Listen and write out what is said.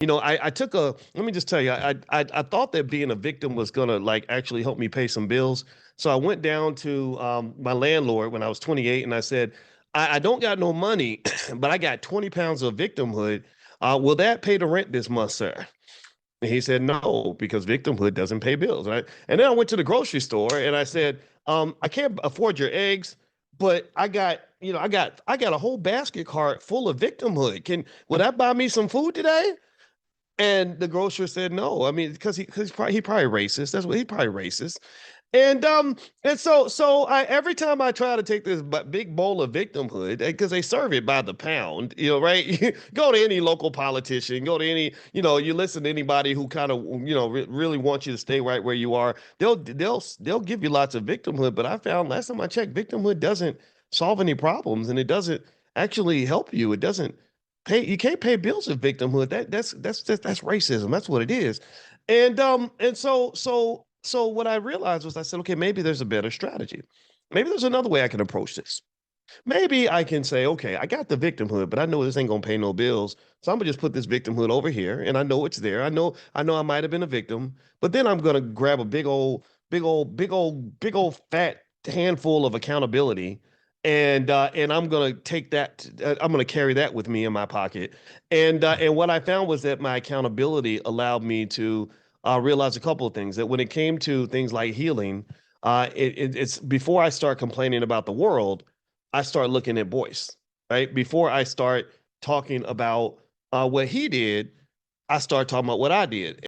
I took a, let me just tell you, I thought that being a victim was gonna like actually help me pay some bills. So I went down to my landlord when I was 28 and I said, I don't got no money, but I got 20 pounds of victimhood. Will that pay the rent this month, sir? And he said, no, because victimhood doesn't pay bills, right? And then I went to the grocery store and I said, I can't afford your eggs, but I got a whole basket cart full of victimhood. Will that buy me some food today? And the grocer said no. I mean, because he probably racist. That's what he probably racist. And I every time I try to take this big bowl of victimhood, because they serve it by the pound, right? You go to any local politician, go to any, you listen to anybody who kind of, really wants you to stay right where you are. They'll give you lots of victimhood, but I found last time I checked, victimhood doesn't solve any problems, and it doesn't actually help you. It doesn't pay. You can't pay bills with victimhood. That's racism. That's what it is. And what I realized was I said, okay, maybe there's a better strategy. Maybe there's another way I can approach this. Maybe I can say, okay, I got the victimhood, but I know this ain't gonna pay no bills. So I'm gonna just put this victimhood over here, and I know it's there. I know I might have been a victim, but then I'm gonna grab a big old fat handful of accountability, and I'm gonna take that. I'm gonna carry that with me in my pocket. And what I found was that my accountability allowed me to realize a couple of things. That when it came to things like healing, it's before I start complaining about the world. I start looking at Boyce, right? Before I start talking about what he did, I start talking about what I did.